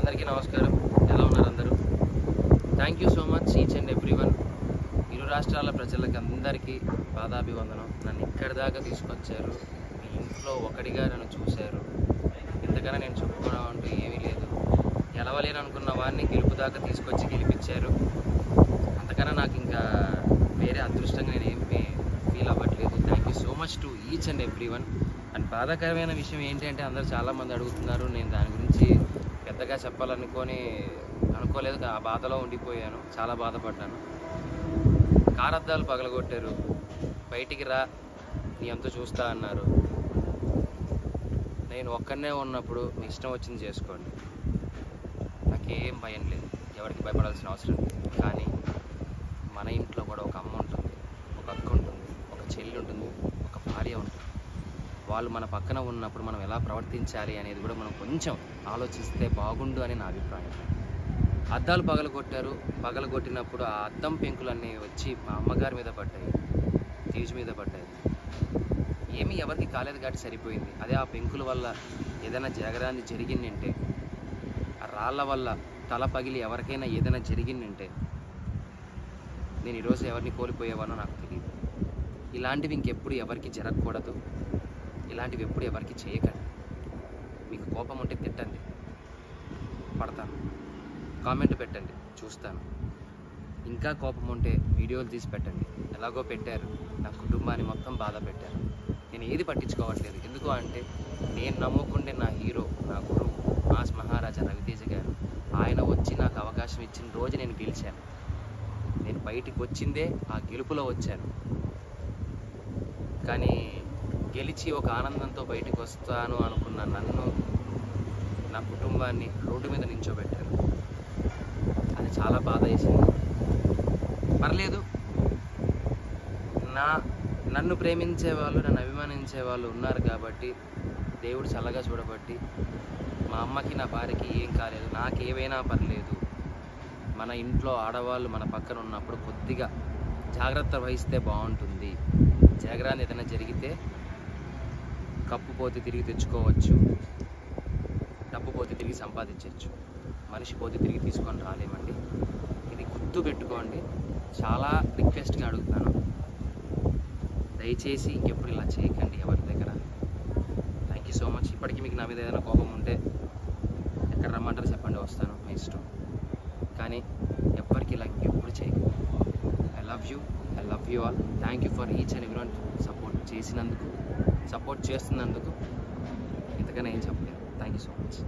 అందరికీ నమస్కారం. ఎలా ఉన్నారు అందరూ? Thank you so much each and everyone. ఇరు రాష్ట్రాల ప్రజలకు అందరికీ పాదాభివందనం. నన్ను ఇక్కడి దాకా తీసుకొచ్చారు. మీ ఇంట్లో ఒకటిగా నన్ను చూశారు. ఇంతకన్నా నేను చెప్పుకోవడం అంటూ ఏమీ లేదు. గెలవలేను అనుకున్న వాడిని గెలుపు దాకా తీసుకొచ్చి గెలిపించారు. అంతకన్నా నాకు ఇంకా వేరే అదృష్టంగా నేను ఏం ఫీల్ అవ్వట్లేదు. Thank you so much to each and everyone. And బాధాకరమైన విషయం ఏంటంటే అందరూ చాలామంది అడుగుతున్నారు. నేను దాని గురించి పెద్దగా అనుకోలేదు. ఆ బాధలో ఉండిపోయాను. చాలా బాధపడ్డాను. కారద్దాలు పగలగొట్టారు. బయటికి రా, నీ అంతా చూస్తా అన్నారు. నేను ఒక్కనే ఉన్నప్పుడు మీ ఇష్టం వచ్చింది చేసుకోండి, నాకేం భయం లేదు, ఎవరికి భయపడాల్సిన అవసరం లేదు. కానీ మన ఇంట్లో కూడా ఒక అమ్మ ఉంటుంది, ఒక అక్క ఉంటుంది, ఒక చెల్లి ఉంటుంది, ఒక భార్య ఉంటుంది. వాళ్ళు మన పక్కన ఉన్నప్పుడు మనం ఎలా ప్రవర్తించాలి అనేది కూడా మనం కొంచెం ఆలోచిస్తే బాగుండు అని నా అభిప్రాయం. అద్దాలు పగలగొట్టినప్పుడు ఆ అద్దం పెంకులన్నీ వచ్చి మా అమ్మగారి మీద పడ్డాయి, తీజు మీద పడ్డాయి. ఏమీ ఎవరికి కాలేదు కాబట్టి సరిపోయింది. అదే ఆ పెంకుల వల్ల ఏదైనా జరగరాని జరిగిందంటే, ఆ రాళ్ళ వల్ల తల పగిలి ఎవరికైనా ఏదైనా జరిగిందంటే నేను ఈరోజు ఎవరిని కోల్పోయేవానో నాకు తెలియదు. ఇలాంటివి ఇంకెప్పుడు ఎవరికి జరగకూడదు. ఇలాంటివి ఎప్పుడు ఎవరికి చేయకండి. మీకు కోపం ఉంటే తిట్టండి, పడతాను. కామెంట్ పెట్టండి, చూస్తాను. ఇంకా కోపం ఉంటే వీడియోలు తీసి పెట్టండి. ఎలాగో పెట్టారు, నా కుటుంబాన్ని మొత్తం బాధ పెట్టారు. నేను ఏది పట్టించుకోవట్లేదు. ఎందుకు అంటే నేను నమ్ముకుంటే నా హీరో, నా గురువు మాస్ మహారాజా రవితేజ గారు, ఆయన వచ్చి నాకు అవకాశం ఇచ్చిన రోజు నేను గెలిచాను. నేను బయటికి వచ్చిందే ఆ గెలుపులో వచ్చాను. కానీ గెలిచి ఒక ఆనందంతో బయటికి వస్తాను అనుకున్న నన్ను, నా కుటుంబాన్ని రోడ్డు మీద నించోబెట్టారు. అది చాలా బాధ వేసింది. పర్లేదు, నన్ను ప్రేమించే వాళ్ళు, నన్ను అభిమానించే వాళ్ళు ఉన్నారు కాబట్టి దేవుడు చల్లగా చూడబట్టి మా అమ్మకి నా భార్యకి ఏం కాలేదు. నాకేవైనా పర్లేదు. మన ఇంట్లో ఆడవాళ్ళు మన పక్కన ఉన్నప్పుడు కొద్దిగా జాగ్రత్త వహిస్తే బాగుంటుంది. జరగరాని ఏదైనా జరిగితే కప్పు పోతే తిరిగి తెచ్చుకోవచ్చు, డబ్బు పోతే తిరిగి సంపాదించవచ్చు, మనిషి పోతే తిరిగి తీసుకొని రాలేమండి. ఇది గుర్తు పెట్టుకోండి. చాలా రిక్వెస్ట్గా అడుగుతున్నాను, దయచేసి ఇంకెప్పుడు ఇలా చేయకండి ఎవరి దగ్గర. Thank you so much. ఇప్పటికీ మీకు నా మీద ఏదైనా కోపం ఉంటే ఎక్కడ రమ్మంటారో చెప్పండి, వస్తాను, మీ ఇష్టం. కానీ ఎవ్వరికి ఇలా ఇంకెప్పుడు చేయకండి. I love you all. Thank you for each and everyone. Support చేస్తున్నందుకు ఇంతకన్నా ఏం చెప్పలేదు. Thank you so much.